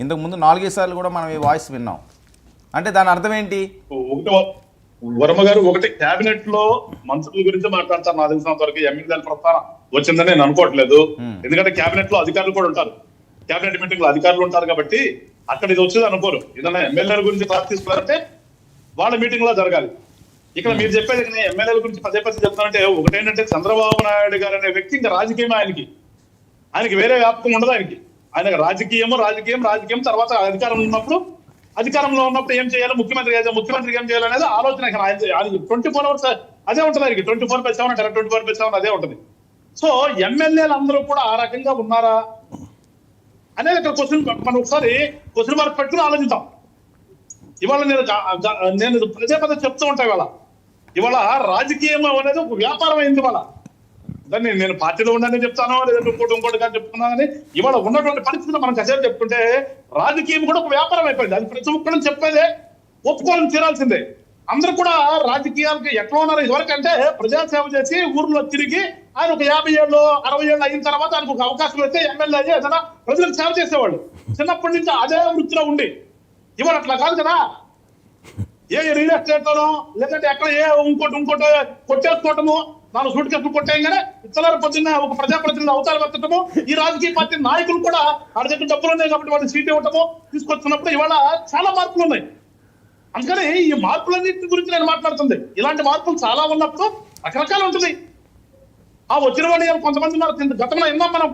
ఇంతకు ముందు 4 సార్లు కూడా మనం ఈ వాయిస్ విన్నాం. అంటే దాని అర్థం ఏంటి? వర్మ గారు ఒకటి కేబినెట్ లో మంత్రుల గురించి మాట్లాడతారు. నాకు తెలిసినంత వరకు ఎమ్మెల్యేల ప్రస్తావన వచ్చిందని నేను అనుకోవట్లేదు. ఎందుకంటే కేబినెట్ లో అధికారులు కూడా ఉంటారు, కేబినెట్ మీటింగ్ లో అధికారులు ఉంటారు కాబట్టి అక్కడ ఇది వచ్చేది అనుకోరు. ఏదైనా ఎమ్మెల్యేల గురించి క్లాస్ తీసుకున్నారంటే వాళ్ళ మీటింగ్ లో జరగాలి. ఇక్కడ మీరు చెప్పేది ఎమ్మెల్యేల గురించి పదే పదే చెప్తానంటే ఒకటేంటంటే చంద్రబాబు నాయుడు గారు అనే వ్యక్తి ఇంకా రాజకీయం ఆయనకి వేరే వ్యాపకం ఉండదు. ఆయనకు రాజకీయం తర్వాత అధికారం ఉన్నప్పుడు అధికారంలో ఉన్నప్పుడు ఏం చేయాలి, ముఖ్యమంత్రి ఏం చేయాలనేది ఆలోచన 24 hours అదే ఉంటుంది. ఆయనకి 24/7 అంటారు, 24/7 అదే ఉంటుంది. సో ఎమ్మెల్యేలు అందరూ కూడా ఆ రకంగా ఉన్నారా అనేది ఇక్కడ మనం ఒకసారి క్వశ్చన్ మార్క్ పెట్టుకుని ఆలోచిద్దాం. ఇవాళ నేను పదే చెప్తూ ఉంటాను, ఇవాళ రాజకీయం అనేది ఒక వ్యాపారం అయింది. ఇవాళ దాన్ని నేను పార్టీలో ఉండని చెప్తాను, లేదంటే ఇంకోటి కానీ చెప్తున్నాను. కానీ ఇవాళ ఉన్నటువంటి పరిస్థితులు మనం కసేపు చెప్పుకుంటే రాజకీయం కూడా ఒక వ్యాపారం అయిపోయింది. అది ప్రతి ఒక్కరు చెప్పేదే ఒప్పుకోవాలని తీరాల్సిందే. అందరూ కూడా రాజకీయాలకు ఎట్లా ఉన్నారు ఇదివరకు అంటే ప్రజాసేవ చేసి ఊర్లో తిరిగి ఆయన ఒక 50 ఏళ్ళు 60 ఏళ్ళు అయిన తర్వాత ఆయనకు ఒక అవకాశం వస్తే ఎమ్మెల్యే అయ్యి ఏదైనా ప్రజలకు సేవ చేసేవాళ్ళు. చిన్నప్పటి నుంచి అదే వృత్తిలో ఉండి ఇవాళ అట్లా కాదు కదా. ఏ రియల్ ఎస్టేట్ లోనో లేదంటే ఎక్కడ ఇంకోటి కొట్టేసుకోవటము, 4 సూట్ కేసులు కొట్టేయగానే ఇతరుల పొద్దున్న ఒక ప్రజాప్రతినిధులు అవతారం ఎత్తటము, ఈ రాజకీయ పార్టీ నాయకులు కూడా వాళ్ళ దగ్గర డబ్బులు ఉన్నాయి కాబట్టి వాళ్ళు సీట్ ఇవ్వటము తీసుకొస్తున్నప్పుడు ఇవాళ చాలా మార్పులు ఉన్నాయి. అందుకని ఈ మార్పులన్నింటి గురించి నేను మాట్లాడుతుంది. ఇలాంటి మార్పులు చాలా ఉన్నప్పుడు రకరకాలు ఉంటుంది. ఆ వచ్చిన వాళ్ళు కొంతమంది ఉన్నారు, గతంలో విన్నాం మనం.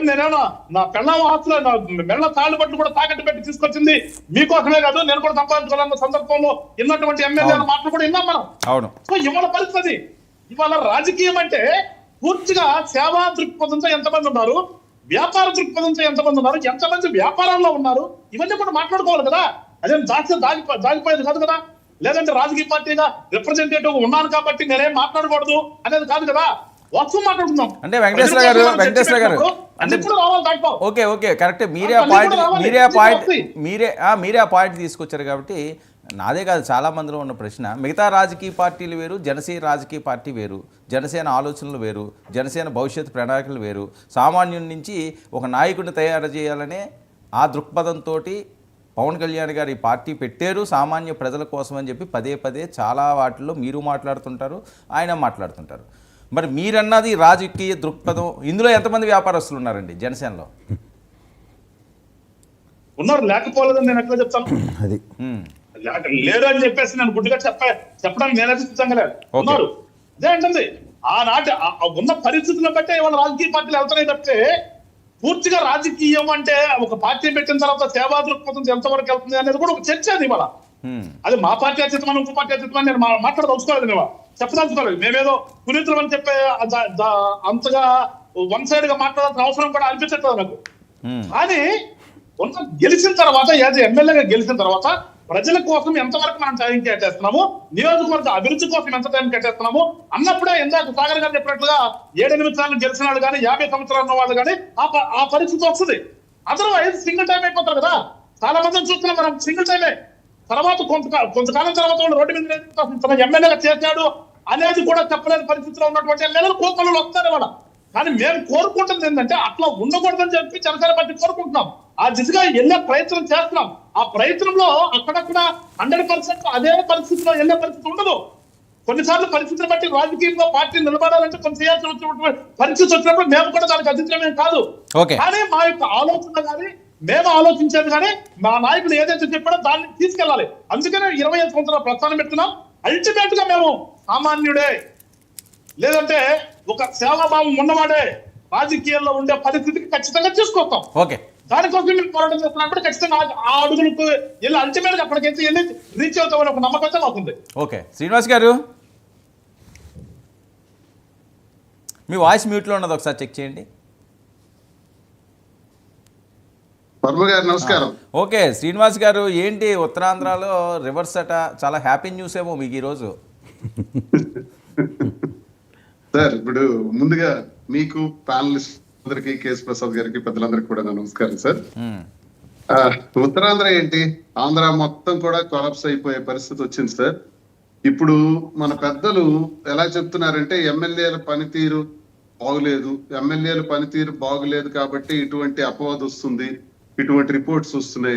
నేనేమన్నా నా పెళ్ళాం ఆస్తులు నా మెళ్ళ తాళ్ళు బట్లు కూడా తాకట్టు పెట్టి తీసుకొచ్చింది మీకోసమే కాదు, నేను కూడా సంపాదించాలన్న సందర్భంలో విన్నటువంటి ఎమ్మెల్యేల మాటలు కూడా విన్నాం మనం. సో ఇవాళ పరిస్థితి, ఇవాళ రాజకీయం అంటే పూర్తిగా సేవా దృక్పథంతో ఎంతమంది ఉన్నారు, వ్యాపార దృక్పథంతో ఎంతమంది ఉన్నారు, ఎంతమంది వ్యాపారంలో ఉన్నారు, ఇవన్నీ కూడా మాట్లాడుకోవాలి కదా. అదేం దాగిపోయేది కాదు కదా. లేదంటే రాజకీయ పార్టీగా రిప్రజెంటేటివ్ ఉన్నాను కాబట్టి నేనేం మాట్లాడకూడదు అనేది కాదు కదా. వాస్తవం మాట్లాడుతున్నాం. అంటే వెంకటేశ్వర గారు ఓకే కరెక్ట్. మీరే ఆ పాయింట్ తీసుకొచ్చారు కాబట్టి నాదే కాదు చాలా మందిలో ఉన్న ప్రశ్న. మిగతా రాజకీయ పార్టీలు వేరు, జనసేన రాజకీయ పార్టీ వేరు, జనసేన ఆలోచనలు వేరు, జనసేన భవిష్యత్తు ప్రణాళికలు వేరు. సామాన్యుడి నుంచి ఒక నాయకుడిని తయారు చేయాలనే ఆ దృక్పథంతో పవన్ కళ్యాణ్ గారు ఈ పార్టీ పెట్టారు సామాన్య ప్రజల కోసం అని చెప్పి పదే చాలా వాటిల్లో మీరు మాట్లాడుతుంటారు, ఆయన మాట్లాడుతుంటారు. మరి మీరన్నది రాజకీయ దృక్పథం. ఇందులో ఎంతమంది వ్యాపారస్తులు ఉన్నారండి జనసేనలో? ఉన్నారు, లేకపోలేదని నేను ఎట్లా చెప్తాను. అది లేదు అని చెప్పేసి నేను గుడ్డుగా చెప్పడానికి నేనైతే సిద్ధంగా లేదు. ఉన్నారు, అదే అంటుంది. ఆనాటి ఉన్న పరిస్థితులను బట్టే ఇవాళ రాజకీయ పార్టీలు వెళ్తున్నాయి తప్పితే పూర్తిగా రాజకీయం అంటే ఒక పార్టీ పెట్టిన తర్వాత సేవా దృక్పథం ఎంతవరకు వెళ్తుంది అనేది కూడా ఒక చర్చ. అది ఇవాళ అది మా పార్టీ అత్యుత్తమని ఇంకో పార్టీ అత్యుత్తమని నేను మాట్లాడదలుచుకోలేదు, ఇవాళ చెప్పదలుచుకోలేదు. మేమేదో పునీతులం అని చెప్పే అంతగా వన్ సైడ్ గా మాట్లాడాల్సిన అవసరం కూడా అనిపించట్లేదు నాకు. కానీ గెలిచిన తర్వాత ఎమ్మెల్యేగా గెలిచిన తర్వాత ప్రజల కోసం ఎంతవరకు మనం టైం కేటాయిస్తున్నాము, నియోజకవర్గ అభివృద్ధి కోసం ఎంత టైం కేటాయిస్తున్నాము అన్నప్పుడే ఇందాక సాగర్ గారు చెప్పినట్లుగా 7-8 సార్లు గెలిచిన వాళ్ళు కానీ 50 సంవత్సరాలు ఉన్న వాళ్ళు కానీ ఆ పరిస్థితి వస్తుంది. అదర్వైజ్ సింగిల్ టైం అయిపోతారు కదా. చాలా మందిని చూస్తున్నాం మనం, సింగిల్ టైమే. తర్వాత కొంతకాలం తర్వాత వాళ్ళు రోడ్డు మీద తన ఎమ్మెల్యేగా చేశాడు అనేది కూడా చెప్పలేని పరిస్థితిలో ఉన్నటువంటి ఎమ్మెల్యేలు కోపంలో వస్తారు ఇవాళ. కానీ మేము కోరుకుంటుంది ఏంటంటే అట్లా ఉండకూడదని చెప్పి జనసేన పార్టీ కోరుకుంటున్నాం. ఆ దిశగా వెళ్ళే ప్రయత్నం చేస్తున్నాం. ఆ ప్రయత్నంలో అక్కడక్కడ 100% అదే పరిస్థితిలో వెళ్ళే పరిస్థితి ఉండదు. కొన్నిసార్లు పరిస్థితిని బట్టి రాజకీయంలో పార్టీ నిలబడాలంటే కొంత చేయాల్సి వచ్చినటువంటి పరిస్థితి వచ్చినప్పుడు మేము కూడా దానికి అధిత్రమే కాదు. కానీ మా యొక్క ఆలోచన కానీ మేము ఆలోచించేది కానీ మా నాయకులు ఏదైతే చెప్పాడో దాన్ని తీసుకెళ్ళాలి. అందుకనే 25 సంవత్సరాల ప్రస్థానం పెడుతున్నాం. అల్టిమేట్ గా మేము సామాన్యుడే లేదంటే ఒక సేవాభావం ఉన్నవాడే రాజకీయాల్లో ఉండే పరిస్థితికి ఖచ్చితంగా తీసుకొస్తాం. దానికోసం మేము పోరాటం చేస్తున్నప్పుడు ఖచ్చితంగా ఆ అడుగులకు వెళ్ళి అల్టిమేట్ గా అక్కడికి వెళ్ళి రీచ్ అవుతామని ఒక నమ్మకం మాకుంది. ఓకే శ్రీనివాస్ గారు, మీ వాయిస్ మ్యూట్లో ఉన్నది, ఒకసారి చెక్ చేయండి. నమస్కారం. ఓకే శ్రీనివాస్ గారు, ఏంటి ఉత్తరాంధ్రలో రివర్స్ అట, చాలా హ్యాపీ న్యూస్ ఏమో మీకు ఈరోజు. సార్ ఇప్పుడు ముందుగా మీకు ప్యానలిస్ట్ అందరికి, కేఎస్ ప్రసాద్ గారికి, పెద్దలందరికీ కూడా నమస్కారం సార్. ఉత్తరాంధ్ర ఏంటి, ఆంధ్ర మొత్తం కూడా కొలాప్స్ అయిపోయే పరిస్థితి వచ్చింది సార్. ఇప్పుడు మన పెద్దలు ఎలా చెప్తున్నారంటే ఎమ్మెల్యేల పనితీరు బాగులేదు కాబట్టి ఇటువంటి అపవాదు వస్తుంది, ఇటువంటి రిపోర్ట్స్ వస్తున్నాయి.